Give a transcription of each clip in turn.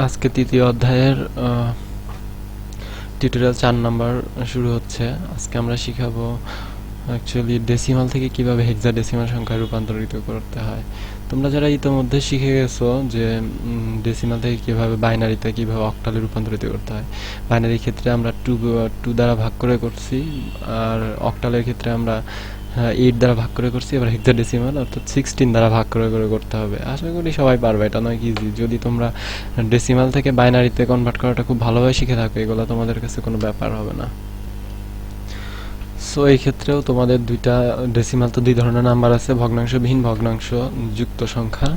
আজকে তৃতীয় অধ্যায়ের টিউটোরিয়াল 4 নাম্বার শুরু হচ্ছে। আজকে আমরা শিখাবো অ্যাকচুয়ালি ডেসিমাল থেকে কিভাবে হেক্সাডেসিমাল সংখ্যায় রূপান্তরিত করতে হয়। তোমরা যারা ইতোমধ্যে শিখে গেছো যে ডেসিমাল থেকে কিভাবে বাইনারিতে কিভাবে অক্টালে রূপান্তরিত করতে হয়। বাইনারির ক্ষেত্রে আমরা 2 দ্বারা ভাগ করে করছি, আর অক্টালের ক্ষেত্রে আমরা 8 দ্বারা ভাগ করে করছি। এবার হেক্সাডেসিমাল অর্থাৎ 16 দ্বারা ভাগ করে করে করতে হবে। আশা করি সবাই পারবে, এটা নয় ইজি। যদি তোমরা ডেসিমাল থেকে বাইনারিতে কনভার্ট করাটা খুব ভালোভাবে শিখে থাকো, এগুলো তোমাদের কাছে কোনো ব্যাপার হবে না। সো এই ক্ষেত্রেও তোমাদের ডেসিমাল তো 2 ধরনের নাম্বার আছে, ভগ্নাংশবিহীন, ভগ্নাংশ যুক্ত সংখ্যা।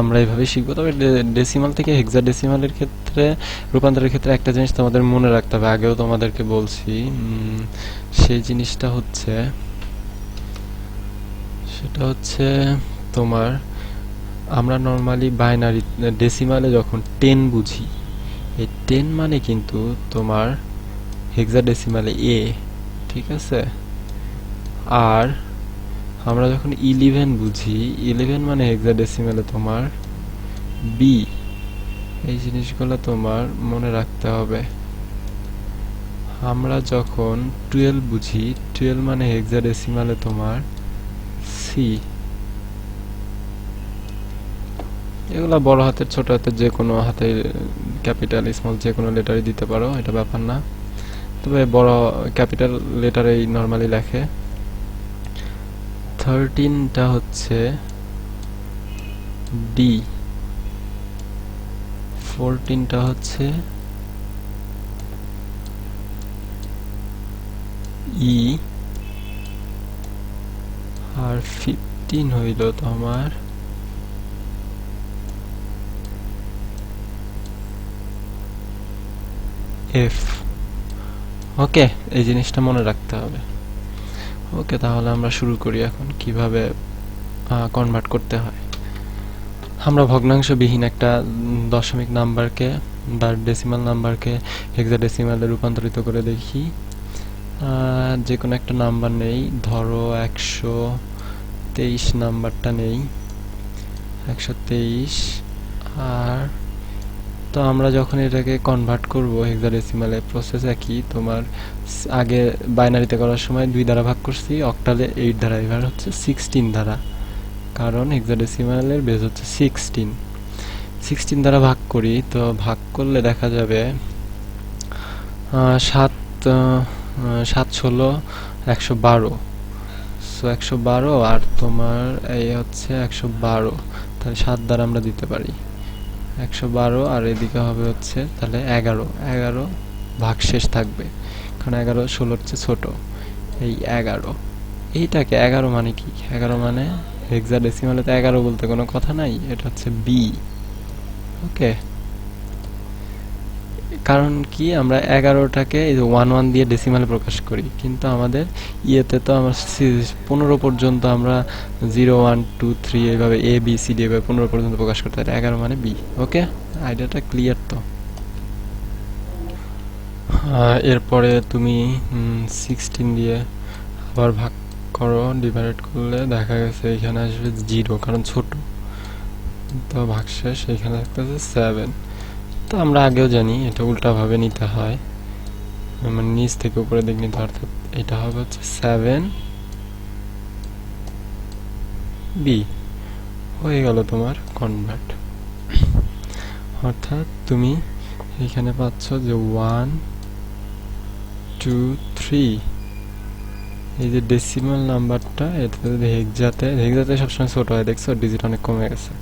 আমরা এইভাবে শিখবো। তবে ডেসিমাল থেকে হেক্সাডেসিমালের ক্ষেত্রে রূপান্তরের ক্ষেত্রে একটা জিনিস তোমাদের মনে রাখতে হবে, আগেও তোমাদেরকে বলছি। সেই জিনিসটা হচ্ছে তোমার আমরা নর্মালি বাইনারি ডেসিমালে যখন 10 বুঝি, এই 10 মানে কিন্তু তোমার হেক্সাডেসিমালে এ, ঠিক আছে? আর আমরা যখন 11 বুঝি, 11 মানে হেক্সাডেসিমালে তোমার বি। এই জিনিসগুলো তোমার মনে রাখতে হবে। আমরা যখন 12 বুঝি, 12 মানে হেক্সাডেসিমালে তোমার সি। এগুলা বড় হাতের ছোট হাতের যে কোনো হাতে, ক্যাপিটাল স্মল যে কোনো লেটারই দিতে পারো, এটা ব্যাপার না। তবে বড় ক্যাপিটাল লেটারেই নর্মালি লেখে। 13টা হচ্ছে ডি, 14টা হচ্ছে ই, আর 15 হইল তোমার এফ। ওকে, এই জিনিসটা মনে রাখতে হবে। ওকে, তাহলে আমরা শুরু করি এখন কিভাবে কনভার্ট করতে হয়। আমরা ভগ্নাংশবিহীন একটা দশমিক নাম্বারকে বা ডেসিমাল নাম্বারকে হেক্সাডেসিমালে রূপান্তরিত করে দেখি। যে কোনো একটা নাম্বার নেই, ধরো 123 নাম্বারটা নেই, 123। আর তো আমরা যখন এটাকে কনভার্ট করব হেক্সাডেসিমালে, প্রসেস একই। তোমার আগে বাইনারিতে করার সময় 2 দ্বারা ভাগ করছি, অক্টালে 8 দ্বারা, এবার হচ্ছে 16 দ্বারা, কারণ হেক্সাডেসিমালের বেস হচ্ছে 16 দ্বারা ভাগ করি। তো ভাগ করলে দেখা যাবে 7 16 112। সো 112 আর তোমার এই হচ্ছে 112, তাহলে 7 দ্বারা আমরা দিতে পারি 112, আর এদিকে হবে হচ্ছে তাহলে 11 ভাগশেষ থাকবে, কারণ 11 16 হচ্ছে ছোট। এই 11, এইটাকে 11 মানে কি? 11 মানে হেক্সাডেসিমালে তো 11 বলতে কোনো কথা নাই, এটা হচ্ছে বি। ওকে, কারণ কি আমরা 11টাকে 11 দিয়ে ডেসিমালে প্রকাশ করি, কিন্তু আমাদের ইয়েতে তো আমরা 15 পর্যন্ত আমরা 0 1 2 3 এইভাবে এ বি সি ডি এভাবে 15 পর্যন্ত প্রকাশ করতে পারি। 11 মানে বি। ওকে, আইডিয়াটা ক্লিয়ার তো? এরপরে তুমি 16 দিয়ে আবার ভাগ করো, ডিভাইড করলে দেখা গেছে এখানে আসবে 0, কারণ ছোট। তো ভাগশেষ এখানে থাকতেছে 7। তো আমরা আগেও জানি এটা উল্টাভাবে নিতে হয়, মানে নিচ থেকে উপরে দিক নিতে, অর্থাৎ এটা হবে হচ্ছে 7 বি। হয়ে গেল তোমার কনভার্ট। অর্থাৎ তুমি এখানে পাচ্ছ যে 1 2 3, এই যে ডেসিমাল নাম্বারটা, এটা যদি হেক্সাতে সবসময় ছোট হয়, দেখছো ডিজিট অনেক কমে গেছে।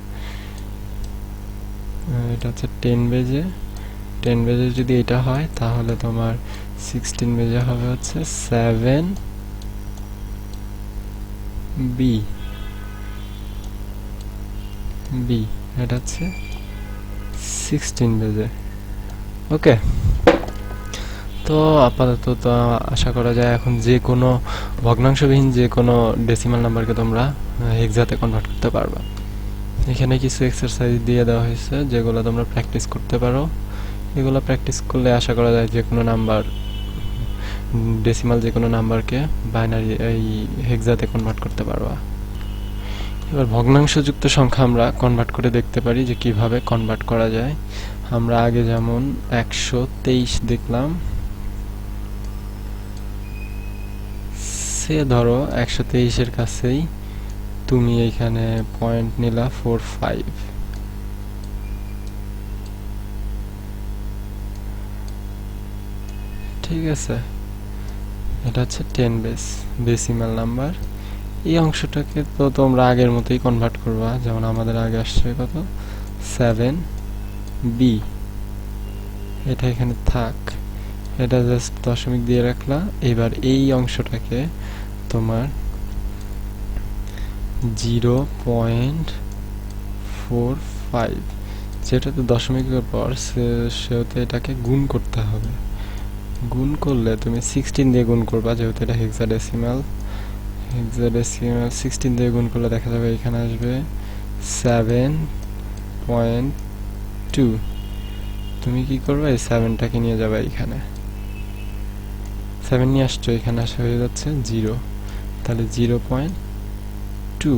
এটা হচ্ছে 10 বেজে যদি এটা হয়, তাহলে তোমার 16 বেজে হবে হচ্ছে 7 বি। এটা হচ্ছে 16 বেজে। ওকে, তো আপাতত তো আশা করা যায় এখন যে কোনো ভগ্নাংশবিহীন যে কোনো ডেসিমাল নাম্বারকে তোমরা হেক্সাতে কনভার্ট করতে পারবা। এখানে কিছু এক্সারসাইজ দিয়ে দেওয়া হয়েছে, যেগুলো তোমরা প্র্যাকটিস করতে পারো। এগুলো প্র্যাকটিস করলে আশা করা যায় যে কোনো নাম্বার, ডেসিমাল যে কোনো নাম্বারকে বাইনারি এই হেক্সাতে কনভার্ট করতে পারবা। এবার ভগ্নাংশযুক্ত সংখ্যা আমরা কনভার্ট করে দেখতে পারি যে কিভাবে কনভার্ট করা যায়। আমরা আগে যেমন 123 দেখলাম, সে ধরো 123 এর কাছেই তুমি এইখানে পয়েন্ট নিলা 45, ঠিক আছে, এটা হচ্ছে 10 বেস ডেসিমাল নাম্বার। এই অংশটাকে তো তোমরা আগের মতোই কনভার্ট করবা, যেমন আমাদের আগে আসছে কত 7b, এটা এখানে থাক, এটা জাস্ট দশমিক দিয়ে রাখলা। এবার এই অংশটাকে তোমার 0.45, যেটা তো দশমিকের পর সেহেতু এটাকে গুণ করতে হবে। গুণ করলে তুমি 16 দিয়ে গুণ করবা, যেহেতু এটা হেক্সাডেসিমাল। 16 দিয়ে গুণ করলে দেখা যাবে এখানে আসবে 7.2। তুমি কি করবে, এই 7টাকে নিয়ে যাবে এখানে, 7 নিয়ে আসছো, এখানে আসা হয়ে যাচ্ছে 0, তাহলে 0.2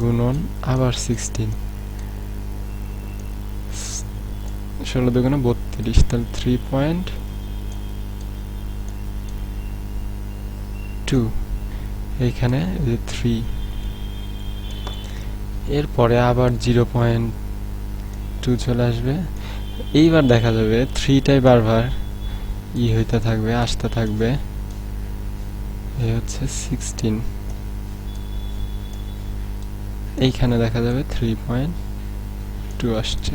গুণন আবার 16, 16 দুগুণে 32, তাহলে 3.2, এইখানে 3, এরপরে আবার 0.2 চলে আসবে। এইবার দেখা যাবে 3টাই বারবার হইতে থাকবে, আসতে থাকবে, এই হচ্ছে 16, এইখানে দেখা যাবে 3.2 আসছে।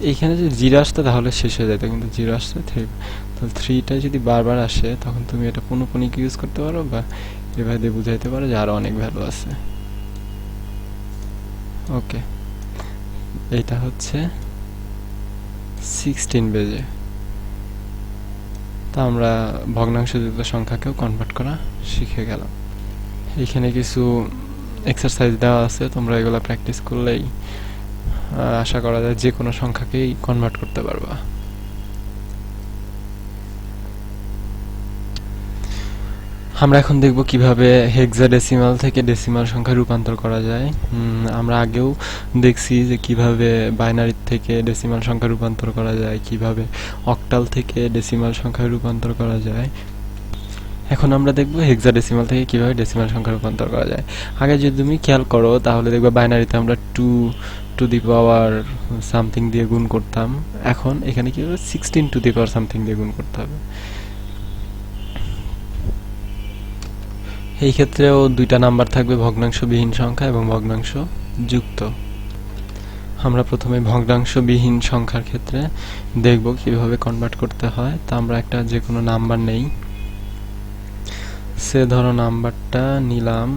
এইখানে যদি 0 আসতো তাহলে শেষ হয়ে যেত, কিন্তু 0 আসছে 3, তাহলে 3টা যদি বারবার আসে তখন তুমি এটা পুনঃপুনিক ইউজ করতে পারো, বা এভাবে বুঝাইতে পারো যে আরো অনেক ভ্যালু আছে। ওকে, এইটা হচ্ছে 16 বেজে। তা আমরা ভগ্নাংশযুক্ত সংখ্যাকেও কনভার্ট করা শিখে গেলাম। এখানে কিছু এক্সারসাইজ দেওয়া আছে, তোমরা এগুলো প্র্যাকটিস করলেই আশা করা যায় যে কোনো সংখ্যাকেই কনভার্ট করতে পারবা। আমরা এখন দেখব কিভাবে হেক্সাডেসিমাল থেকে ডেসিমাল সংখ্যা রূপান্তর করা যায়। আমরা আগেও দেখছি যে কিভাবে বাইনারি থেকে ডেসিমাল সংখ্যা রূপান্তর করা যায়, কিভাবে অক্টাল থেকে ডেসিমাল সংখ্যা রূপান্তর করা যায়। এখন আমরা দেখব হেক্সাডেসিমাল থেকে কিভাবে ডেসিমাল সংখ্যা রূপান্তর করা যায়। আগে যদি তুমি খেয়াল করো তাহলে দেখবে বাইনারিতে আমরা 2 টু দি পাওয়ার সামথিং দিয়ে গুণ করতাম, এখন এখানে কি হবে 16 টু দি পাওয়ার সামথিং দিয়ে গুণ করতে হবে। এই ক্ষেত্রেও দুইটা নাম্বার থাকবে, ভগ্নাংশবিহীন সংখ্যা এবং ভগ্নাংশ যুক্ত। আমরা প্রথমে ভগ্নাংশবিহীন সংখ্যার ক্ষেত্রে দেখব কিভাবে কনভার্ট করতে হয়। তা আমরা একটা যে কোনো নাম্বার নেই, সে ধরো নাম্বারটা নিলাম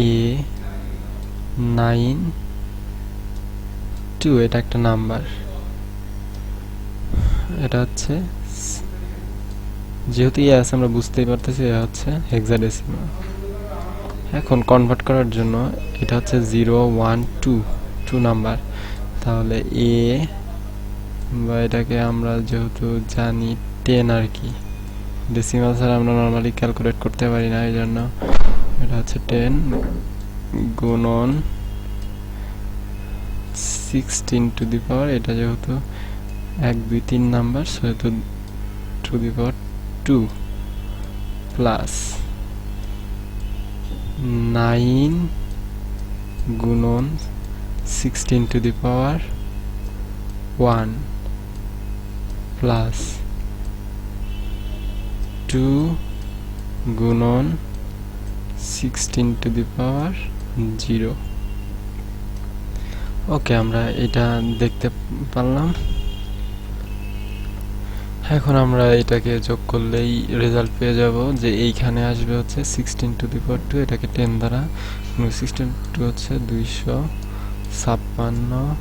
A92, এটা একটা নাম্বার, এটা হচ্ছে যেহেতু আছে আমরা বুঝতেই পারতেছি এটা হচ্ছে হেক্সাডেসিমাল। এখন কনভার্ট করার জন্য এটা হচ্ছে 012 নাম্বার, তাহলে এ বা এটাকে আমরা যেহেতু জানি 10 আর কি, ডেসিমাল ছাড়া আমরা নর্মালি ক্যালকুলেট করতে পারি না, এই জন্য এটা হচ্ছে 10 গুণন 16 টু দি পাওয়ার, এটা যেহেতু 1 2 3 নাম্বার সেহেতু টু দি পাওয়ার 2 প্লাস 9 গুণন 16 টু দি পাওয়ার 1 প্লাস 2 গুণন 16 টু দি পাওয়ার 0। ওকে, আমরা এটা দেখতে পারলাম। এখন আমরা এটাকে যোগ করলেই রেজাল্ট পেয়ে যাব যে এইখানে আসবে হচ্ছে 16 টু দি পাওয়ার 2, এটাকে 10 দ্বারা 16 হচ্ছে 256,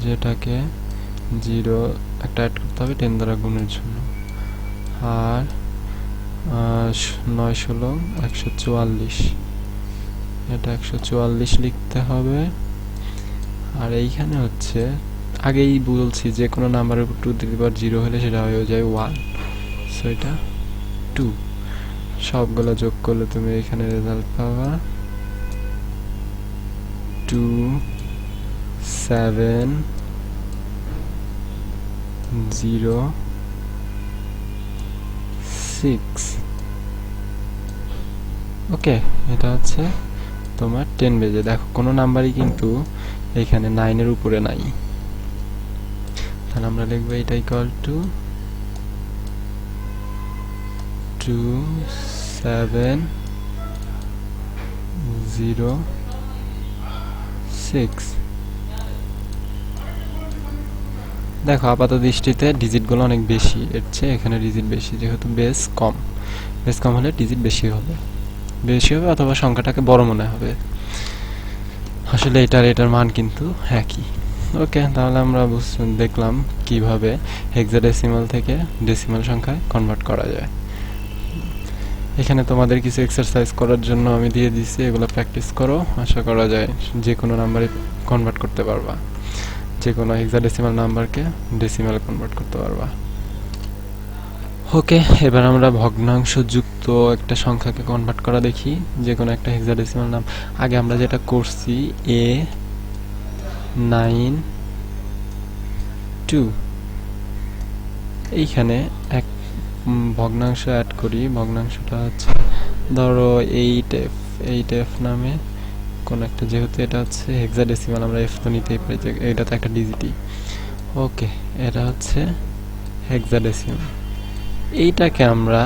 যেটাকে 0 একটা অ্যাড করতে হবে 10 দ্বারা গুণের জন্য, আর 9 16 144, এটা 144 লিখতে হবে। আর এইখানে হচ্ছে আগেই বলছি যে কোনো নাম্বারের উপর 2 দি পাওয়ার 0 হলে সেটা হয়ে যায় 1, সো এটা 2। সবগুলো যোগ করলে তুমি এখানে রেজাল্ট পাবা 2 7 0 6। ওকে, এটা হচ্ছে তোমার 10 বেজে। দেখো কোনো নাম্বারই কিন্তু এখানে 9 এর উপরে নাই, তাহলে আমরা লিখবো এটা ইকুয়াল টু 2 7 0 6। দেখো আপাত দৃষ্টিতে ডিজিটগুলো অনেক বেশি, এর চেয়ে এখানে ডিজিট বেশি, যেহেতু বেস কম হলে ডিজিট বেশি হবে অথবা সংখ্যাটাকে বড় মনে হবে। আসলে এটার মান কিন্তু একই। ওকে, তাহলে আমরা দেখলাম কিভাবে হেক্সাডেসিমাল থেকে ডেসিমাল সংখ্যায় কনভার্ট করা যায়। এখানে তোমাদের কিছু এক্সারসাইজ করার জন্য আমি দিয়ে দিচ্ছি, এগুলো প্র্যাকটিস করো, আশা করা যায় যে কোনো নাম্বারে কনভার্ট করতে পারবা, যে কোনো হেক্সাডেসিমাল নাম্বারকে ডেসিমালে কনভার্ট করতে পারবা। ওকে, এবার আমরা ভগ্নাংশ যুক্ত একটা সংখ্যাকে কনভার্ট করা দেখি, যে কোনো একটা হেক্সাডেসিমাল নাম। আগে আমরা যেটা করছি A9 2, এইখানে এক ভগ্নাংশ অ্যাড করি। ভগ্নাংশটা হচ্ছে ধরো 8f নামে কোন একটা, যেহেতু এটা হচ্ছে হেক্সাডেসিমাল আমরা f তো নিতেই পারি, যে এটা তো একটা ডিজিটই। ওকে, এটা হচ্ছে হেক্সাডেসিমাল। এইটাকে আমরা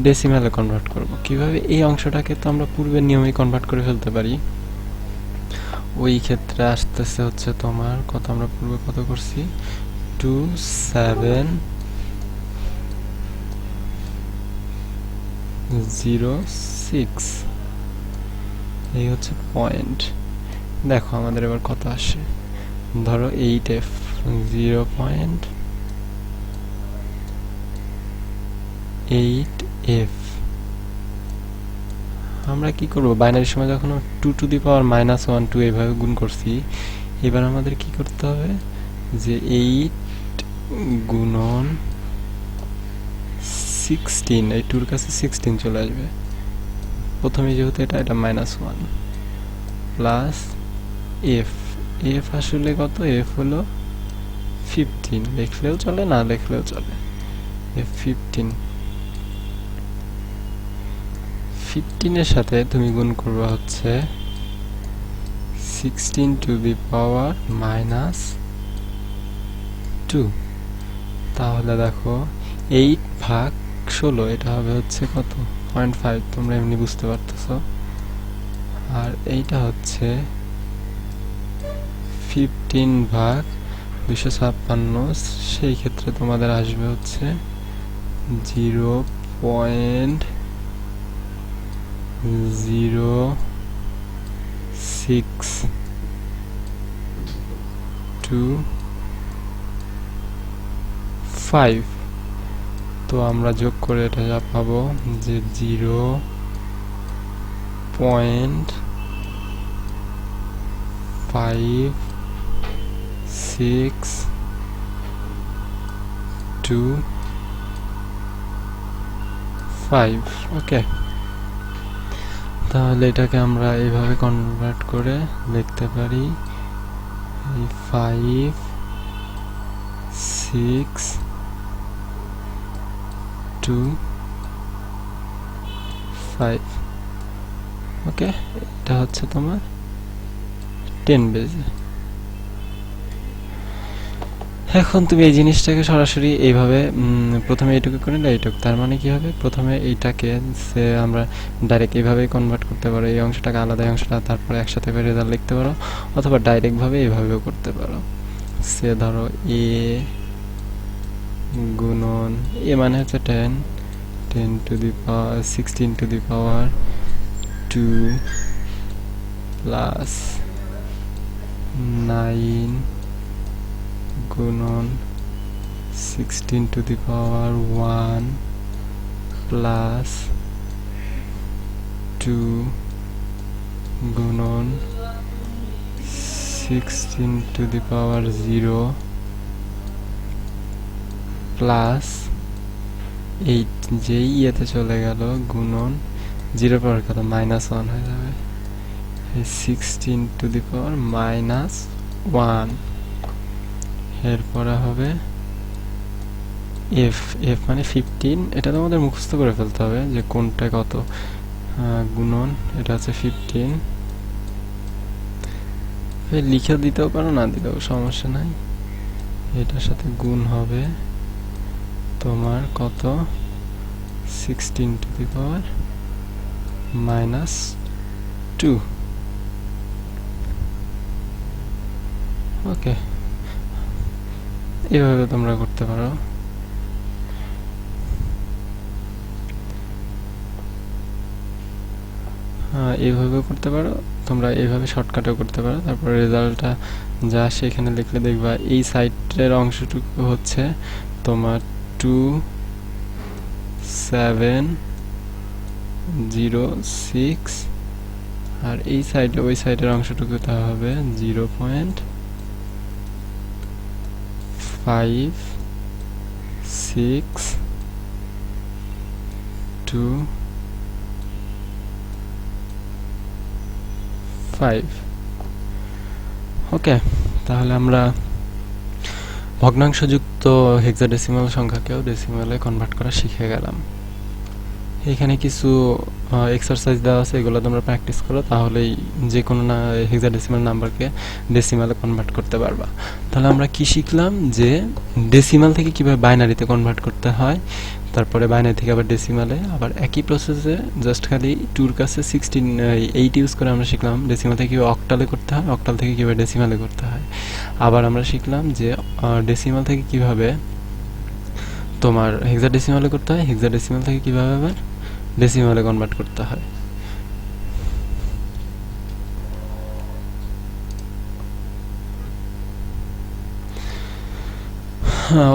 ডেসিমালে কনভার্ট করব কিভাবে? এই অংশটাকে তো আমরা পূর্বের নিয়মেই কনভার্ট করে ফেলতে পারি। ওই ক্ষেত্রে আসতেছে হচ্ছে তোমার কত, আমরা পূর্বে কত করছি 2 7 0 6, এই হচ্ছে পয়েন্ট। দেখো আমাদের এবার কত আসে, ধরো 8f 0.8f। আমরা কি করব, বাইনারি সময় যখন 2 টু দি পাওয়ার -1 2 এইভাবে গুণ করছি, এবার আমাদের কি করতে হবে যে 8 গুণন 16, এই 2 এর কাছে 16 চলে আসবে প্রথমে, যেহেতু এটা -1 প্লাস f আসলে কত, f হলো 15, লিখলেও চলে না লিখলেও চলে, f15 এর সাথে তুমি গুণ করবে হচ্ছে 16 টু দি পাওয়ার -2। তাহলে দেখো 8 ভাগ 16, এটা হবে হচ্ছে কত 0.5, তোমরা এমনি বুঝতে পারতেছো। আর এইটা হচ্ছে 15 ভাগ 256, সেই ক্ষেত্রে তোমাদের আসবে হচ্ছে 0.0625। তো আমরা যোগ করে এটা যা পাবো যে 0.5625। ওকে, তাহলে এটাকে আমরা এইভাবে কনভার্ট করে লিখতে পারি 5 6 2 5। ওকে, এটা হচ্ছে তোমার 10 বেজে। এখন তুমি এই জিনিসটাকে সরাসরি এইভাবে প্রথমে এইটুকু করে নিলে এইটুকু, তার মানে কি হবে, প্রথমে এইটাকে আমরা ডাইরেক্ট এইভাবে কনভার্ট করতে পারো, এই অংশটাকে আলাদা, অংশটা তারপরে একসাথে করে রেজাল্ট লিখতে পারো, অথবা ডাইরেক্ট ভাবে এইভাবেও করতে পারো। সে ধরো a গুণন a মানে হচ্ছে 10 to the power 16 to the power 2 plus 9 গুণন 16 টু দি পাওয়ার 1 প্লাস 2 গুণন 16 to the power 0 plus eight যেই ইয়েতে চলে গেল গুণন 0 পাওয়ার কত -1 হয়ে যাবে, 16 টু দি পাওয়ার -1। এরপরে হবে এফ, এফ মানে 15, এটা তোমাদের মুখস্থ করে ফেলতে হবে যে কোনটা কত, গুণন এটা হচ্ছে 15, লিখে দিতেও পারো না দিতেও সমস্যা নাই, এটার সাথে গুণ হবে তোমার কত 16 টু দি পাওয়ার -2। ওকে, এভাবে তোমরা করতে পারো। এইভাবে করতে পারো তোমরা, এইভাবে শর্টকাটেও করতে পারো। তারপর রেজাল্টটা যা আসে এখানে লিখলে দেখবা এই সাইডের অংশটুকু হচ্ছে তোমার 2706, আর এই সাইডে ওই সাইডের অংশটুকু তা হবে 0.5625। ওকে, তাহলে আমরা ভগ্নাংশযুক্ত হেক্সাডেসিমাল সংখ্যাকেও ডেসিমালে কনভার্ট করা শিখে গেলাম। এখানে কিছু এক্সারসাইজ দেওয়া আছে, এগুলো তোমরা প্র্যাকটিস করো, তাহলেই যে কোনো না হেক্সাডেসিমাল নাম্বারকে ডেসিমালে কনভার্ট করতে পারবা। তাহলে আমরা কি শিখলাম যে ডেসিমাল থেকে কিভাবে বাইনারিতে কনভার্ট করতে হয়, তারপরে বাইনারি থেকে আবার ডেসিমালে, আবার একই প্রসেসে জাস্ট খালি 2 এর কাছে 8 ইউজ করে আমরা শিখলাম ডেসিমাল থেকে কীভাবে অক্টালে করতে হয়, অক্টাল থেকে কীভাবে ডেসিমালে করতে হয়। আবার আমরা শিখলাম যে ডেসিমাল থেকে কিভাবে তোমার হেক্সাডেসিমালে করতে হয়, হেক্সাডেসিমাল থেকে কিভাবে আবার ডেসিমালে কনভার্ট করতে হয়।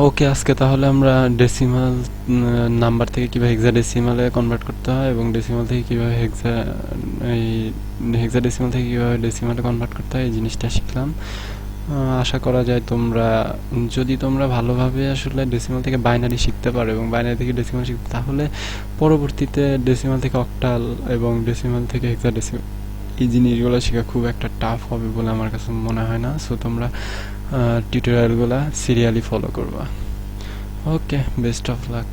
ওকে, আজকে তাহলে আমরা ডেসিমাল নাম্বার থেকে কিভাবে হেক্সাডেসিমালে কনভার্ট করতে হয় এবং ডেসিমাল থেকে কিভাবে হেক্সাডেসিমাল থেকে কিভাবে ডেসিমালে কনভার্ট করতে হয় এই জিনিসটা শিখলাম। আশা করা যায় তোমরা যদি তোমরা ভালোভাবে আসলে ডেসিমাল থেকে বাইনারি শিখতে পারো এবং বাইনারি থেকে ডেসিমাল শিখতে, তাহলে পরবর্তীতে ডেসিমাল থেকে অক্টাল এবং ডেসিমাল থেকে হেক্সাডেসিমাল এই জিনিসগুলো শেখা খুব একটা টাফ হবে বলে আমার কাছে মনে হয় না। সো তোমরা টিউটোরিয়ালগুলো সিরিয়ালি ফলো করবা। ওকে, বেস্ট অফ লাক।